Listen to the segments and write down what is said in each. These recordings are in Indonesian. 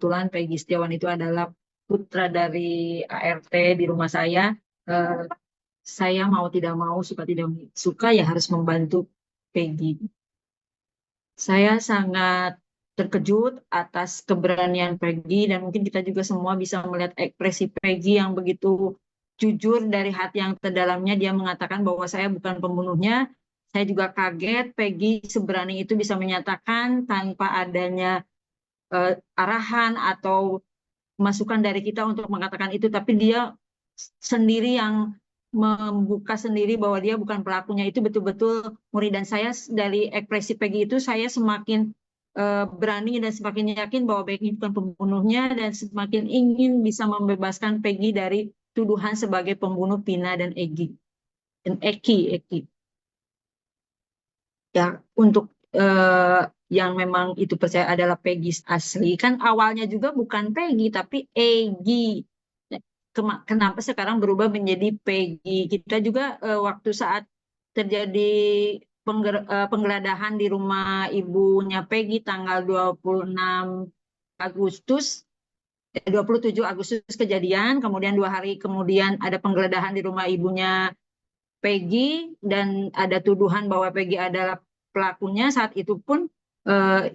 kebetulan Peggy Setiawan itu adalah putra dari ART di rumah saya. Eh, saya mau tidak mau, suka tidak suka ya harus membantu Peggy. Saya sangat terkejut atas keberanian Peggy dan mungkin kita juga semua bisa melihat ekspresi Peggy yang begitu jujur dari hati yang terdalamnya. Dia mengatakan bahwa saya bukan pembunuhnya. Saya juga kaget Peggy seberani itu bisa menyatakan tanpa adanya arahan atau masukan dari kita untuk mengatakan itu, tapi dia sendiri yang membuka sendiri bahwa dia bukan pelakunya. Itu betul-betul murid, dan saya dari ekspresi Peggy itu saya semakin berani dan semakin yakin bahwa Peggy bukan pembunuhnya dan semakin ingin bisa membebaskan Peggy dari tuduhan sebagai pembunuh Pina dan Eki. Ya, untuk yang memang itu percaya adalah Peggy asli, kan awalnya juga bukan Peggy tapi Egi. Nah, kenapa sekarang berubah menjadi Peggy? Kita juga waktu saat terjadi penggeledahan di rumah ibunya Peggy tanggal 26 Agustus, 27 Agustus kejadian, kemudian 2 hari kemudian ada penggeledahan di rumah ibunya Peggy dan ada tuduhan bahwa Peggy adalah pelakunya. Saat itu pun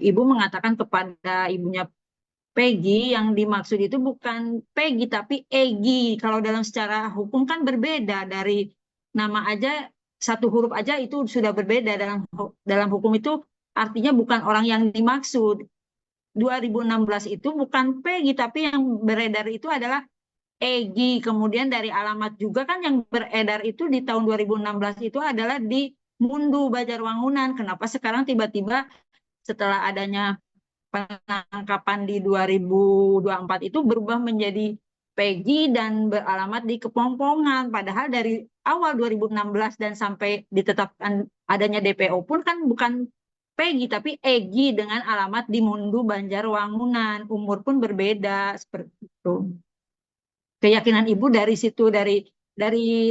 ibu mengatakan kepada ibunya Peggy yang dimaksud itu bukan Peggy tapi Egi. Kalau dalam secara hukum kan berbeda, dari nama aja satu huruf aja itu sudah berbeda dalam dalam hukum itu, artinya bukan orang yang dimaksud. 2016 itu bukan Peggy tapi yang beredar itu adalah Egi. Kemudian dari alamat juga kan yang beredar itu di tahun 2016 itu adalah di Mundu Banjarwangunan. Kenapa sekarang tiba-tiba setelah adanya penangkapan di 2024 itu berubah menjadi Peggy dan beralamat di Kepongpongan? Padahal dari awal 2016 dan sampai ditetapkan adanya DPO pun kan bukan Peggy tapi Egi dengan alamat di Mundu Banjarwangunan. Umur pun berbeda seperti itu. Keyakinan ibu dari situ, dari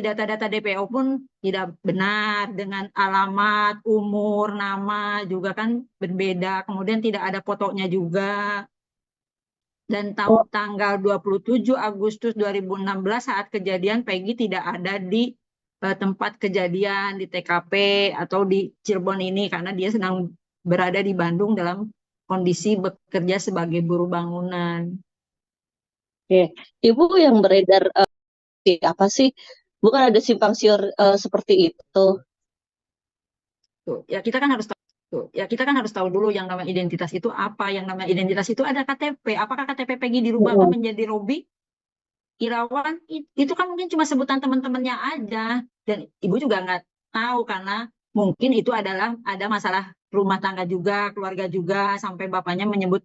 data-data DPO pun tidak benar, dengan alamat, umur, nama juga kan berbeda. Kemudian tidak ada fotonya juga. Dan Oh, tanggal 27 Agustus 2016 saat kejadian Peggy tidak ada di tempat kejadian di TKP atau di Cirebon ini karena dia sedang berada di Bandung dalam kondisi bekerja sebagai buruh bangunan. oke. Ibu yang beredar apa sih? Bukan ada simpang siur seperti itu. Tuh, ya kita kan harus tahu. Tuh, ya kita kan harus tahu dulu yang namanya identitas itu apa. Yang namanya identitas itu ada KTP. Apakah KTP Peggy dirubah Mm-mm. menjadi Robi Irawan? Itu kan mungkin cuma sebutan teman-temannya aja. Dan ibu juga nggak tahu karena mungkin itu adalah ada masalah rumah tangga juga, keluarga juga, sampai bapaknya menyebut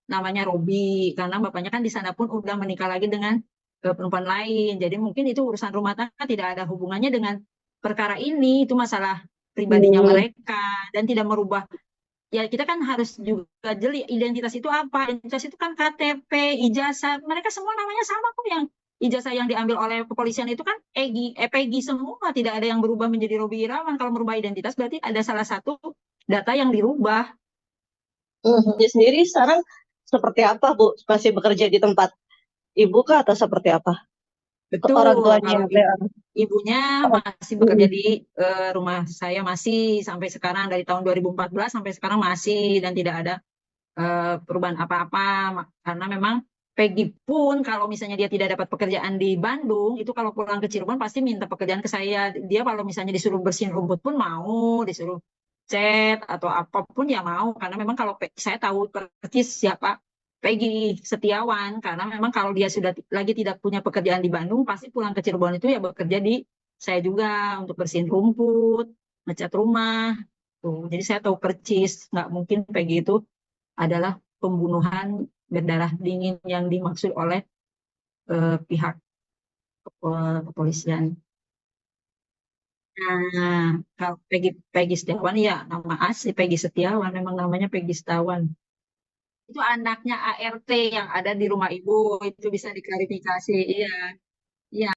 namanya Robi karena bapaknya kan di sana pun udah menikah lagi dengan perempuan lain. Jadi mungkin itu urusan rumah tangga, tidak ada hubungannya dengan perkara ini. Itu masalah pribadinya Hmm. mereka dan tidak merubah. Ya kita kan harus juga jeli identitas itu apa. Identitas itu kan KTP, ijazah, mereka semua namanya sama kok. Yang ijazah yang diambil oleh kepolisian itu kan Peggy semua, tidak ada yang berubah menjadi Robi Irawan. Kalau merubah identitas berarti ada salah satu data yang dirubah. Dia sendiri sekarang seperti apa, Bu? Masih bekerja di tempat ibu kah atau seperti apa? Orang Betul, tuanya kalau yang kayak ibunya oh, masih bekerja mm-mm. di rumah saya, masih sampai sekarang, dari tahun 2014 sampai sekarang masih, dan tidak ada perubahan apa-apa. Karena memang Peggy pun kalau misalnya dia tidak dapat pekerjaan di Bandung, itu kalau pulang ke Cirebon pasti minta pekerjaan ke saya. Dia kalau misalnya disuruh bersihin rumput pun mau, disuruh cat atau apapun ya mau. Karena memang kalau saya tahu persis siapa Peggy Setiawan, karena memang kalau dia sudah lagi tidak punya pekerjaan di Bandung, pasti pulang ke Cirebon itu ya bekerja di saya juga untuk bersihin rumput, ngecat rumah. Tuh, jadi saya tahu persis, nggak mungkin Peggy itu adalah pembunuhan berdarah dingin yang dimaksud oleh pihak kepolisian. Nah, kalau Peggy Setiawan ya nama asli Peggy Setiawan, memang namanya Peggy Setiawan. Itu anaknya ART yang ada di rumah ibu, itu bisa diklarifikasi. Iya, iya.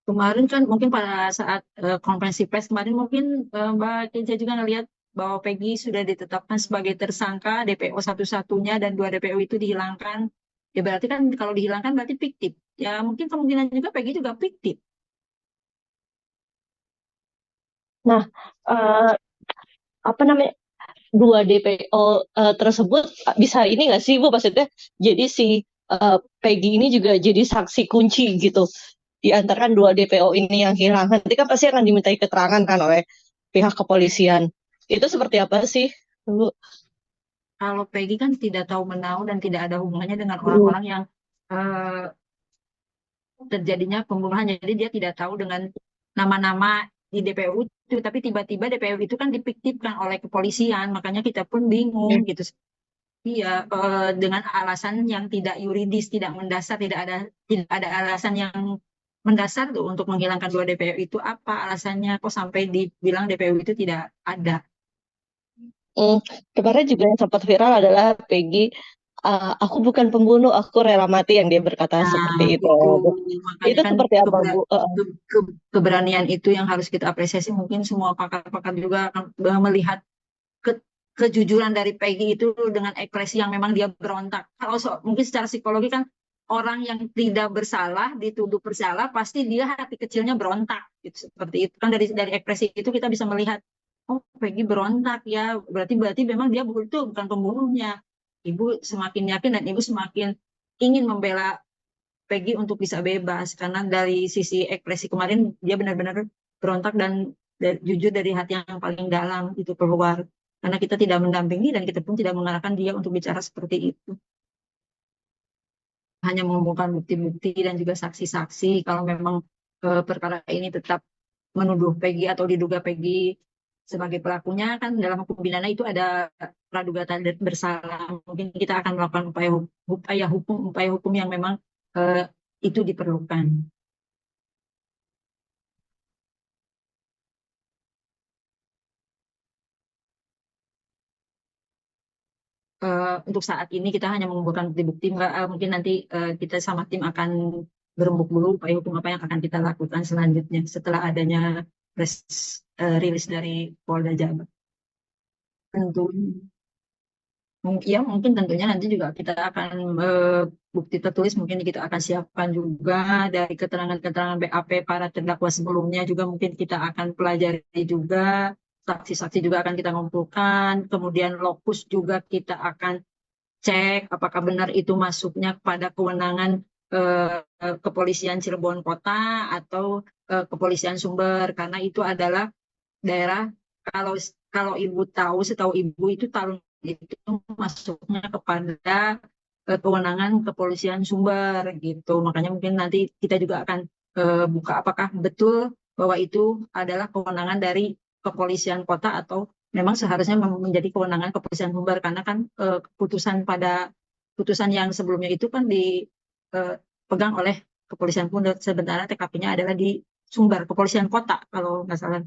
Kemarin kan mungkin pada saat konferensi pers kemarin mungkin Mbak Keja juga ngelihat bahwa Peggy sudah ditetapkan sebagai tersangka, DPO satu-satunya dan dua DPO itu dihilangkan. Ya berarti kan kalau dihilangkan berarti fiktif. Ya mungkin kemungkinan juga Peggy juga fiktif. Nah, eh, apa namanya, dua DPO tersebut bisa ini nggak sih, Bu? Maksudnya, jadi si Peggy ini juga jadi saksi kunci gitu di antara dua DPO ini yang hilang. Nanti kan pasti akan dimintai keterangan kan oleh pihak kepolisian. Itu seperti apa sih, Bu? Kalau Peggy kan tidak tahu menahu dan tidak ada hubungannya dengan Hmm. orang-orang yang eh, terjadinya pembunuhan. Jadi dia tidak tahu dengan nama-nama di DPO itu, tapi tiba-tiba DPO itu kan dipiktifkan oleh kepolisian, makanya kita pun bingung gitu. Iya, dengan alasan yang tidak yuridis, tidak mendasar, tidak ada alasan yang mendasar tuh untuk menghilangkan dua DPO itu apa alasannya? Kok sampai dibilang DPO itu tidak ada? Hmm, kemarin juga yang sempat viral adalah Peggy, aku bukan pembunuh, aku rela mati, yang dia berkata seperti Nah, itu. itu makanya Itu kan seperti apa, Bu? keberanian itu yang harus kita apresiasi. Mungkin semua pakar-pakar juga akan melihat ke- kejujuran dari Peggy itu dengan ekspresi yang memang dia berontak. Kalau mungkin secara psikologi kan orang yang tidak bersalah dituduh bersalah pasti dia hati kecilnya berontak gitu, seperti itu kan dari ekspresi itu kita bisa melihat oh Peggy berontak ya berarti berarti memang dia betul bukan pembunuhnya. Ibu semakin yakin dan ibu semakin ingin membela Peggy untuk bisa bebas karena dari sisi ekspresi kemarin dia benar-benar berontak dan jujur dari hati yang paling dalam itu keluar karena kita tidak mendampingi dan kita pun tidak mengarahkan dia untuk bicara seperti itu, hanya mengumpulkan bukti-bukti dan juga saksi-saksi kalau memang perkara ini tetap menuduh Peggy atau diduga Peggy sebagai pelakunya kan dalam hukum pidana itu ada praduga tak bersalah, mungkin kita akan melakukan upaya hukum yang memang eh, itu diperlukan. Untuk saat ini kita hanya mengumpulkan bukti-bukti. Mungkin nanti kita sama tim akan berembuk dulu upaya hukum apa yang akan kita lakukan selanjutnya setelah adanya press rilis dari Polda Jabar. Tentu, ya mungkin tentunya nanti juga kita akan bukti tertulis mungkin kita akan siapkan juga dari keterangan-keterangan BAP para terdakwa sebelumnya juga mungkin kita akan pelajari juga saksi-saksi juga akan kita ngumpulkan kemudian lokus juga kita akan cek apakah benar itu masuknya pada kewenangan kepolisian Cirebon Kota atau kepolisian Sumber karena itu adalah daerah kalau kalau ibu tahu setahu ibu itu tahun itu masuknya kepada kewenangan kepolisian Sumber gitu makanya mungkin nanti kita juga akan buka apakah betul bahwa itu adalah kewenangan dari kepolisian kota atau memang seharusnya menjadi kewenangan kepolisian Sumber karena kan putusan yang sebelumnya itu kan dipegang oleh kepolisian Sumber sebenarnya TKP-nya adalah di Sumber kepolisian kota kalau nggak salah.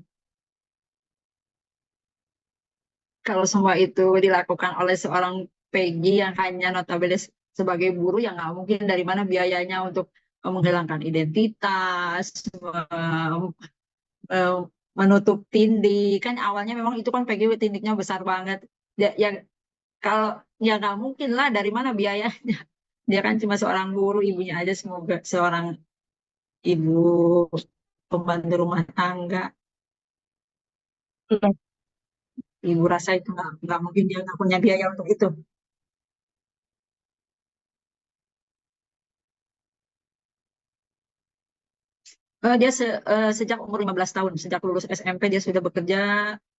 Kalau semua itu dilakukan oleh seorang Peggy yang hanya notabene sebagai buruh, ya nggak mungkin dari mana biayanya untuk menghilangkan identitas, eh, menutup tindik. Kan awalnya memang itu kan Peggy tindiknya besar banget. Ya, ya kalau ya nggak mungkin lah dari mana biayanya. Dia kan cuma seorang buruh, ibunya aja semoga seorang ibu pembantu rumah tangga. Nah, Ibu rasa itu nggak mungkin dia nggak punya biaya untuk itu. Sejak umur 15 tahun, sejak lulus SMP dia sudah bekerja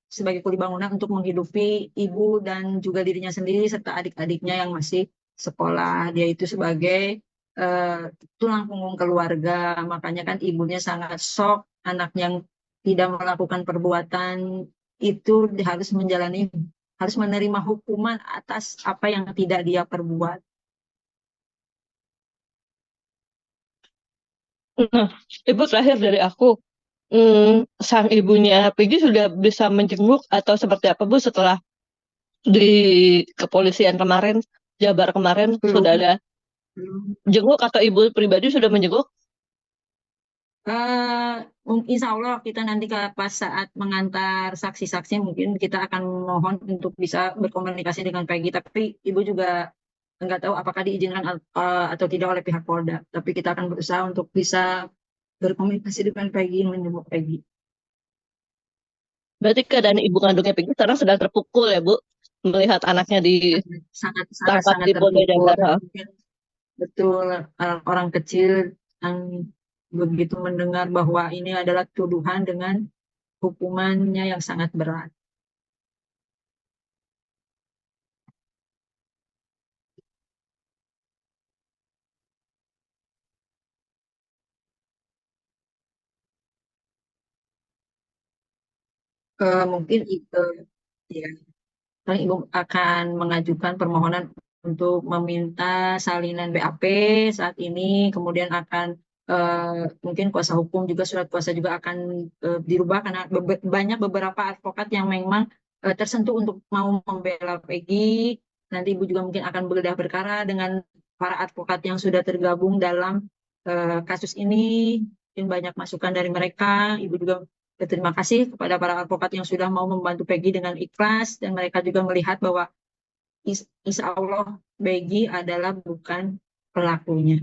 sebagai kuli bangunan untuk menghidupi ibu dan juga dirinya sendiri serta adik-adiknya yang masih sekolah. Dia itu sebagai eh, tulang punggung keluarga. Makanya kan ibunya sangat shock anak yang tidak melakukan perbuatan itu harus menerima hukuman atas apa yang tidak dia perbuat. nah, Ibu, terakhir dari aku, sang ibunya Peggy sudah bisa menjenguk atau seperti apa, Bu, setelah di kepolisian kemarin, Jabar kemarin, sudah Belum, ada belum. jenguk atau ibu pribadi sudah menjenguk? Eh, Insya Allah kita nanti pas saat mengantar saksi-saksi mungkin kita akan mohon untuk bisa berkomunikasi dengan Peggy. Tapi Ibu juga nggak tahu apakah diizinkan atau tidak oleh pihak Polda. Tapi kita akan berusaha untuk bisa berkomunikasi dengan Peggy, menjemput Peggy. Berarti keadaan ibu kandungnya Peggy sekarang sedang terpukul ya, Bu, melihat anaknya Sangat sangat ditangkap sangat di Polda terpukul. Jabar. Ha? Mungkin betul orang kecil yang begitu mendengar bahwa ini adalah tuduhan dengan hukumannya yang sangat berat. Mungkin itu ya. Paling Ibu akan mengajukan permohonan untuk meminta salinan BAP saat ini, kemudian akan mungkin kuasa hukum juga surat kuasa juga akan dirubah karena banyak beberapa advokat yang memang tersentuh untuk mau membela Peggy. Nanti Ibu juga mungkin akan bergedah perkara dengan para advokat yang sudah tergabung dalam kasus ini. Mungkin banyak masukan dari mereka. Ibu juga berterima kasih kepada para advokat yang sudah mau membantu Peggy dengan ikhlas dan mereka juga melihat bahwa insya Allah Peggy adalah bukan pelakunya.